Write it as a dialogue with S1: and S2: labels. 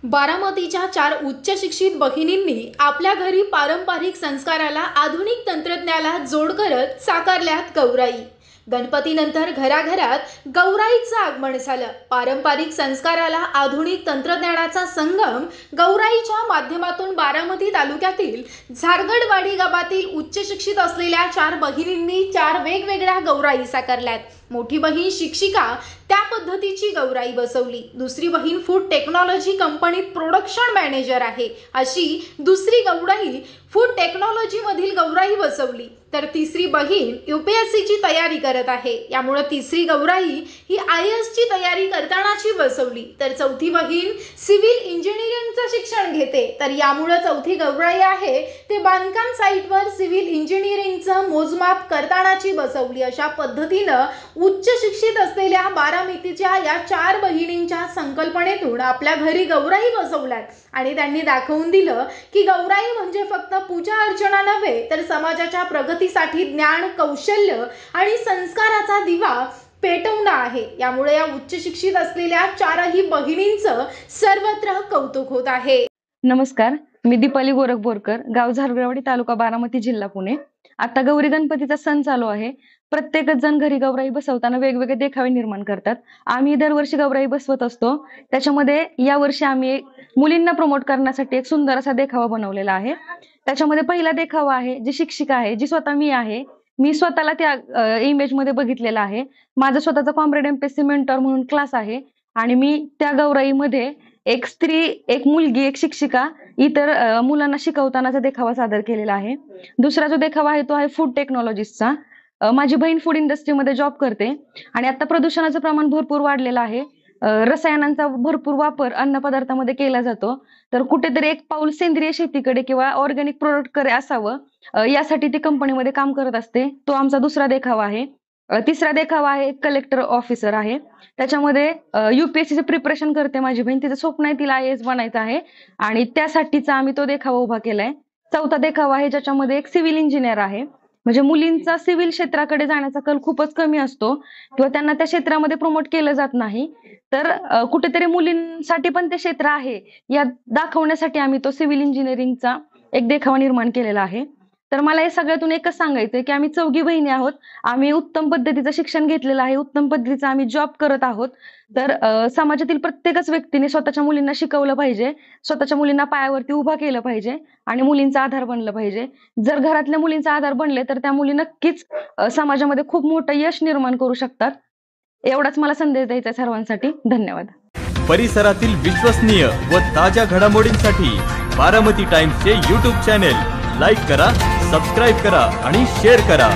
S1: बारामतीच्या 4 उच्च शिक्षित भगिनींनी आपल्या घरी पारंपरिक संस्काराला आधुनिक तंत्रज्ञानाला जोड करत साकारल्यात गौराई। गणपतीनंतर घराघरात गौराईचं आगमन झालं। पारंपरिक संस्काराला आधुनिक तंत्रज्ञानाचा संगम गौराईच्या माध्यमातून बारामती तालुक्यातील झारगडवाडी गावातील उच्च शिक्षित असलेल्या 4 भगिनींनी 4 वेगवेगळ्या गौराई साकारल्यात। मोठी बहीण शिक्षिका त्या पद्धतीची गौराई बसवली, दुसरी बहीण फूड टेक्नॉलॉजी कंपनीत प्रोडक्शन मॅनेजर आहे अशी दुसरी गौराई फूड टेक्नॉलॉजी मधील गौराई बसवली, तर तिसरी बहीण UPSC ची तयारी करत आहे, यामुळे तिसरी गौराई ही IAS ची तयारी करतानाची बसवली, तर चौथी बहीण सिव्हिल इंजिनिअरिंगचं शिक्षण घेते, तर यामुळे चौथी गौराई आहे ते बांधकाम साइटवर सिव्हिल इंजिनिअरिंगचं मोजमाप करतानाची बसवली। अशा पद्धतीनं उच्च शिक्षित असलेल्या बारामतीच्या या 4 बहिणींच्या संकल्पनेतून आपल्या घरी गौराई बसवल्यात आणि त्यांनी दाखवून दिलं की गौराई म्हणजे फक्त पूजा अर्चना नव्हे, तर समाजाच्या प्रगतीसाठी ज्ञान, कौशल्य आणि संस्काराचा दिवा पेटवणं आहे। यामुळे या उच्च शिक्षित असलेल्या 4ही बहिणींचं सर्वत्र कौतुक होत आहे।
S2: नमस्कार, मी दीपाली गोरख बोरकर, गाव झारगडवाडी, तालुका बारामती, जिल्हा पुणे। आता गौरी गणपतीचा सण चालू आहे। प्रत्येकच जण घरी गौराई बसवताना वेगवेगळे देखावे निर्माण करतात। आम्ही दरवर्षी गौराई बसवत असतो। त्याच्यामध्ये यावर्षी आम्ही मुलींना प्रमोट करण्यासाठी एक सुंदर असा देखावा बनवलेला आहे। त्याच्यामध्ये पहिला देखावा आहे जी शिक्षिका आहे, जी स्वतः मी आहे। मी स्वतःला त्या इमेज मध्ये बघितलेला आहे। माझा स्वतःचा कॉम्रेड MPSC मेंटॉर म्हणून क्लास आहे आणि मी त्या गौराईमध्ये एक स्त्री, एक मुलगी, एक शिक्षिका इतर मुलांना शिकवतानाचा देखावा सादर केलेला आहे। दुसरा जो देखावा आहे तो आहे फूड टेक्नॉलॉजीचा। माझी बहीण फूड इंडस्ट्रीमध्ये जॉब करते आणि आता प्रदूषणाचं प्रमाण भरपूर वाढलेलं आहे। रसायनांचा भरपूर वापर अन्न पदार्थामध्ये केला जातो, तर कुठेतरी एक पाऊल सेंद्रिय शेतीकडे किंवा ऑर्गॅनिक प्रोडक्टकडे असावं यासाठी ती कंपनीमध्ये काम करत असते। तो आमचा दुसरा देखावा आहे। तिसरा देखावा आहे कलेक्टर ऑफिसर आहे। त्याच्यामध्ये UPSC चे प्रिपरेशन करते माझी बहीण, तिचं स्वप्न आहे तिला IAS बनायचं आहे आणि त्यासाठीचा आम्ही तो देखावा उभा केलाय। चौथा देखावा आहे ज्याच्यामध्ये एक सिव्हिल इंजिनियर आहे। म्हणजे मुलींचा सिव्हिल क्षेत्राकडे जाण्याचा कल खूपच कमी असतो किंवा त्यांना त्या क्षेत्रामध्ये प्रमोट केलं जात नाही, तर कुठेतरी मुलींसाठी पण ते क्षेत्र आहे या दाखवण्यासाठी आम्ही तो सिव्हिल इंजिनिअरिंगचा एक देखावा निर्माण केलेला आहे। तर मला हे सगळ्यातून एकच सांगायचंय की आम्ही 4घी बहिणी आहोत। आम्ही उत्तम पद्धतीचं शिक्षण घेतलेलं आहे, उत्तम पद्धतीचं आम्ही जॉब करत आहोत। तर समाजातील प्रत्येकच व्यक्तीने स्वतःच्या मुलींना शिकवलं पाहिजे, स्वतःच्या मुलींना पायावरती उभा केलं पाहिजे आणि मुलींचा आधार बनलं पाहिजे। जर घरातल्या मुलींचा आधार बनले तर त्या मुली नक्कीच समाजामध्ये खूप मोठं यश निर्माण करू शकतात। एवढाच मला संदेश द्यायचा आहे सर्वांसाठी। धन्यवाद।
S3: परिसरातील विश्वसनीय व ताज्या घडामोडींसाठी बारामती टाइम्सचे YouTube चॅनेल लाईक करा, सबस्क्राइब करा आणि शेअर करा।